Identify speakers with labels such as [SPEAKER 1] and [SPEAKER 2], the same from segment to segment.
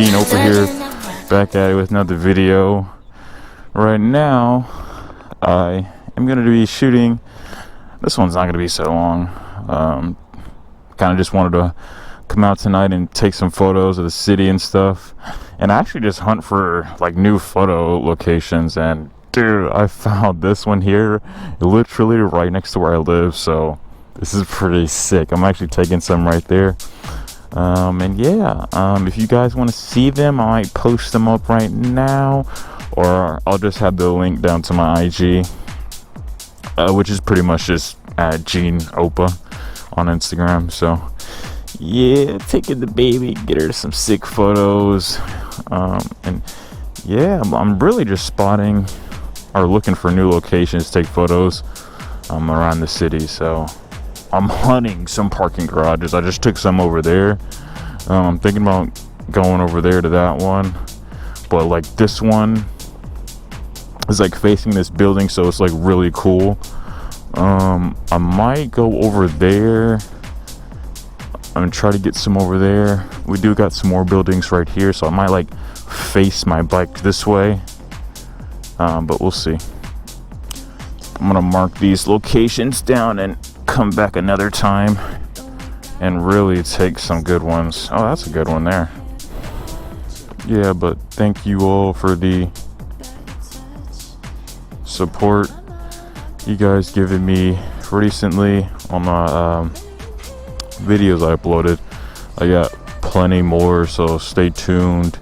[SPEAKER 1] Gene over here, back at it with another video. Right now, I am going to be shooting. This one's not going to be so long. Kind of just wanted to come out tonight and take some photos of the city and stuff, and actually just hunt for like new photo locations. And dude, I found this one here literally right next to where I live, so this is pretty sick. I'm actually taking some right there. And yeah, if you guys want to see them, I might post them up right now, or I'll just have the link down to my IG, which is pretty much just at Gene Opa on Instagram. So yeah, taking the baby, get her some sick photos. And yeah, I'm really just spotting or looking for new locations to take photos around the city. So I'm hunting some parking garages. I just took some over there. I'm thinking about going over there to that one, but like this one is like facing this building, so it's like really cool. I might go over there. I'm gonna try to get some over there. We do got some more buildings right here, so I might like face my bike this way, but we'll see. I'm gonna mark these locations down and come back another time and really take some good ones. Oh, that's a good one there. Yeah, but thank you all for the support you guys given me recently on my videos I uploaded. I got plenty more, so stay tuned.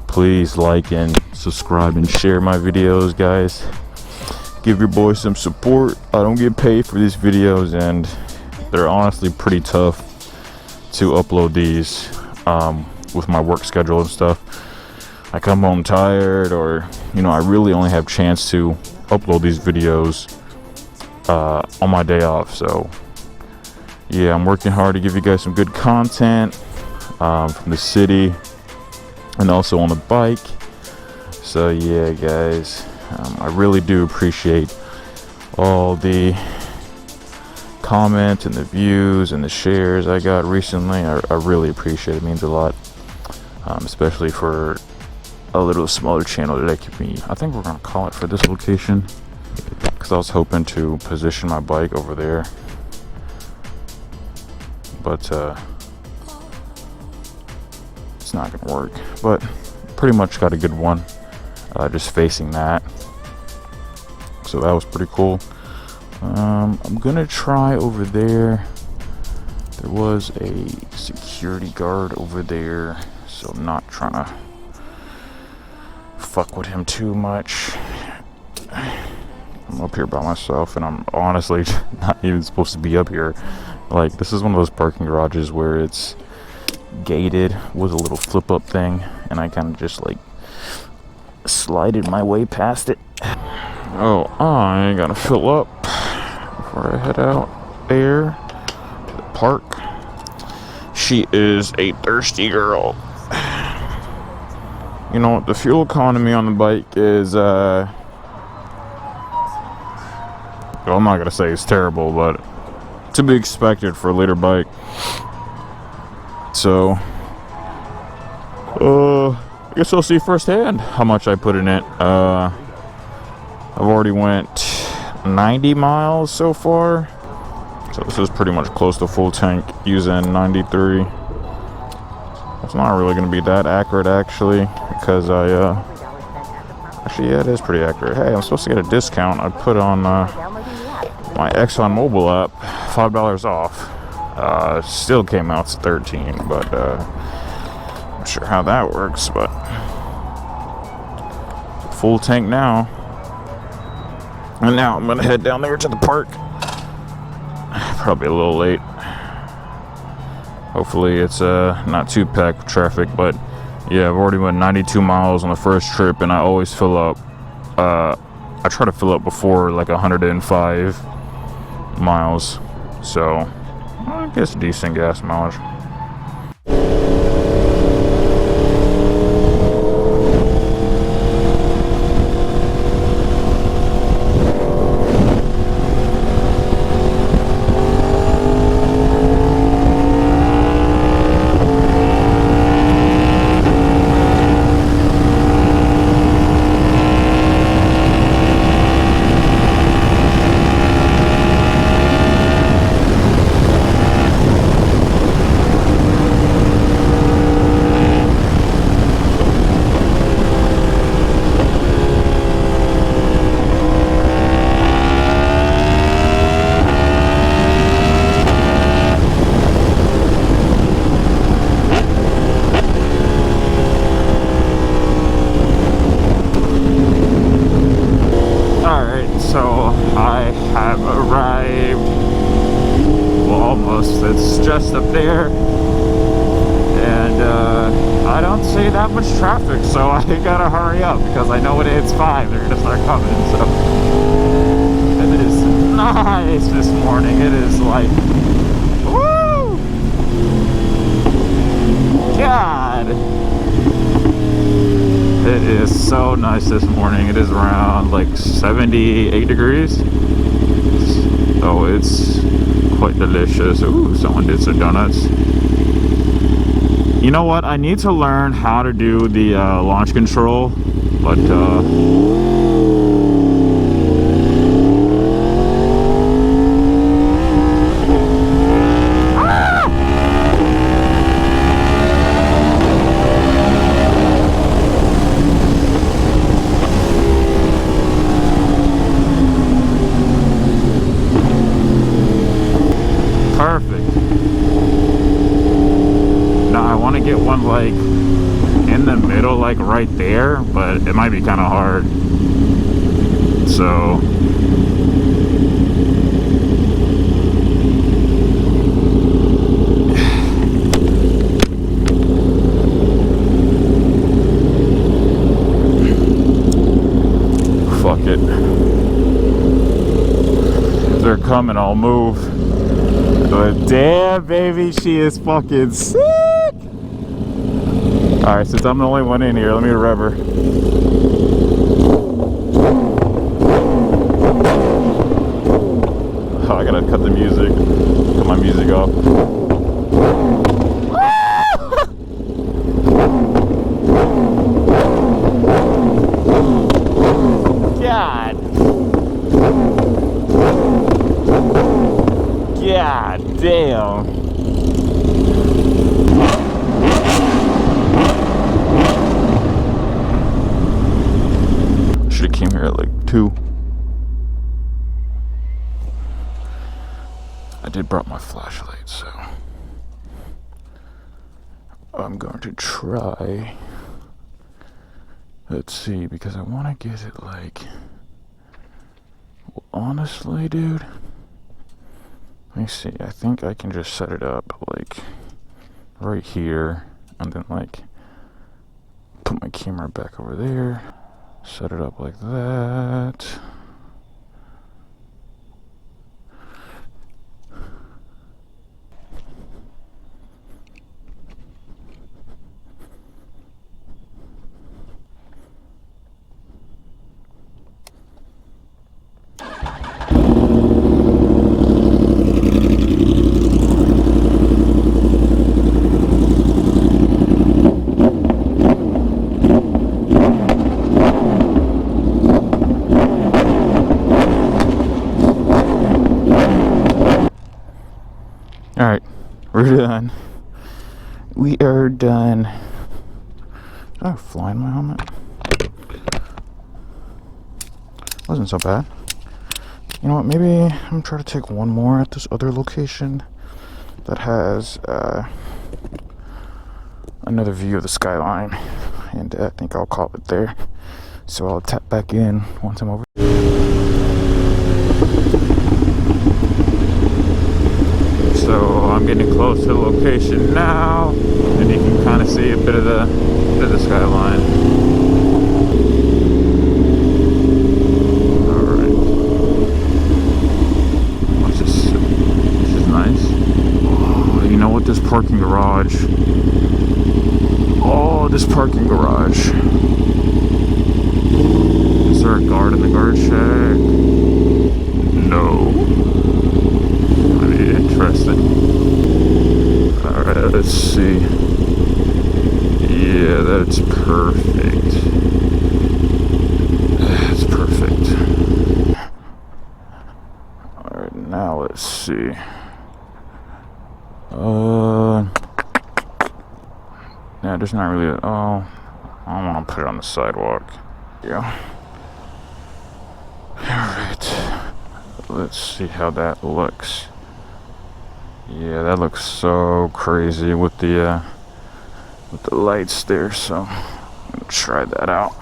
[SPEAKER 1] Please like and subscribe and share my videos, guys. Give your boy some support. I don't get paid for these videos, and they're honestly pretty tough to upload these with my work schedule and stuff. I come home tired, or I really only have chance to upload these videos on my day off. So yeah, I'm working hard to give you guys some good content from the city and also on the bike. So yeah, guys, I really do appreciate all the comments and the views and the shares I got recently. I really appreciate it. It means a lot, especially for a little smaller channel that I think we're gonna call it for this location, because I was hoping to position my bike over there, but it's not gonna work. But pretty much got a good one, just facing that. So that was pretty cool. I'm gonna try over there. There was a security guard over there, so I'm not trying to fuck with him too much. I'm up here by myself, and I'm honestly not even supposed to be up here. Like, this is one of those parking garages where it's gated with a little flip up thing, and I kind of just like slided my way past it. Oh, I gotta fill up before I head out there to the park. She is a thirsty girl. You know what, the fuel economy on the bike is well, I'm not gonna say it's terrible, but to be expected for a later bike. So I guess I'll see firsthand how much I put in it. I've already went 90 miles so far, so this is pretty much close to full tank using 93. It's not really going to be that accurate, actually, because actually, yeah, it is pretty accurate. Hey, I'm supposed to get a discount. I put on my Exxon Mobil app $5 off. Still came out to 13, but not sure how that works. But full tank now. And now I'm gonna head down there to the park. Probably a little late. Hopefully it's not too packed with traffic, but yeah, I've already went 92 miles on the first trip, and I always fill up. I try to fill up before like 105 miles, so I guess decent gas mileage. almost. It's just up there. And I don't see that much traffic, so I gotta hurry up because I know when it hits 5, they're gonna start coming. So it is nice this morning. It is like, woo! God! It is so nice this morning. It is around like 78 degrees. So it's quite delicious. Ooh, someone did some donuts. You know what? I need to learn how to do the launch control, but perfect. Now I want to get one like in the middle, like right there, but it might be kind of hard. So fuck it. If they're coming, I'll move. But damn, baby, she is fucking sick. Alright, since I'm the only one in here, let me rev her. Oh, I gotta cut the music. Cut my music off. God. God damn. Should've came here at like 2. I did brought my flashlight, so I'm going to try. Let's see, because I want to get it like, well, honestly, dude, let me see. I think I can just set it up like right here, and then like put my camera back over there, set it up like that. Alright, we're done. We are done. Did I fly in my helmet? Wasn't so bad. You know what, maybe I'm gonna try to take one more at this other location that has another view of the skyline. And I think I'll call it there. So I'll tap back in once I'm over. So I'm getting close to the location now, and you can kind of see a bit of the skyline. All right, what's this? This is nice. Oh, you know what? This parking garage. Oh, this parking garage. Is there a guard in the guard shack? No. Interesting. Alright, let's see. Yeah, that's perfect. That's perfect. Alright, now let's see. Yeah, there's not really I don't want to put it on the sidewalk. Yeah. Alright. Let's see how that looks. Yeah, that looks so crazy with the lights there, so I'm gonna try that out.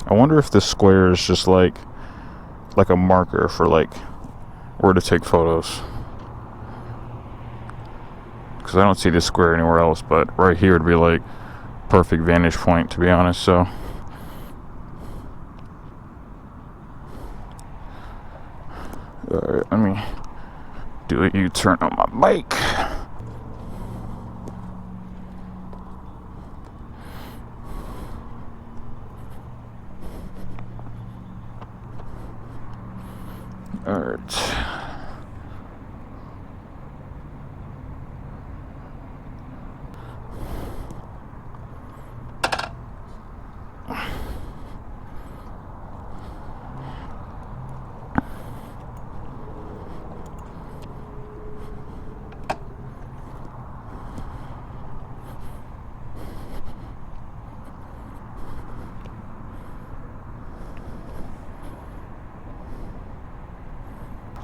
[SPEAKER 1] I wonder if this square is just like a marker for like where to take photos. Because I don't see this square anywhere else, but right here would be like perfect vantage point, to be honest. So alright, let me do a U-turn on my bike. Alright.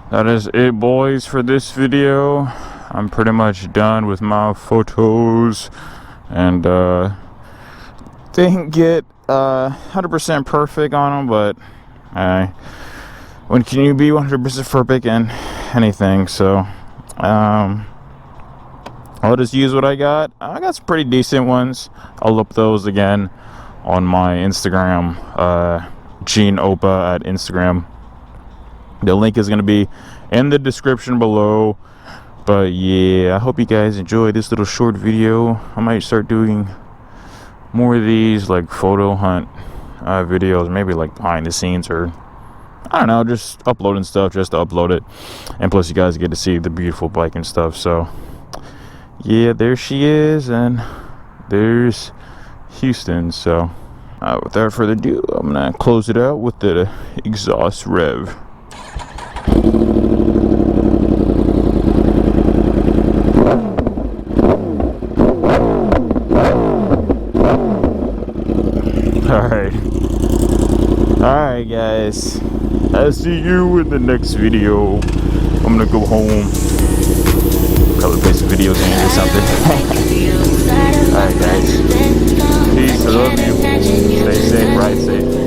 [SPEAKER 1] That is it, boys, for this video. I'm pretty much done with my photos, and didn't get 100% perfect on them, but when can you be 100% perfect in anything? So I'll just use what I got. I got some pretty decent ones. I'll up those again on my Instagram, Gene Opa at Instagram. The link is going to be in the description below. But yeah, I hope you guys enjoyed this little short video. I might start doing more of these, like photo hunt videos, maybe like behind the scenes, or I don't know, just uploading stuff just to upload it. And plus you guys get to see the beautiful bike and stuff. So yeah, there she is, and there's Houston. So without further ado, I'm gonna close it out with the exhaust rev. Alright guys, I'll see you in the next video. I'm gonna go home, probably play some videos games or something. Alright guys, peace, I love you, stay safe, ride safe.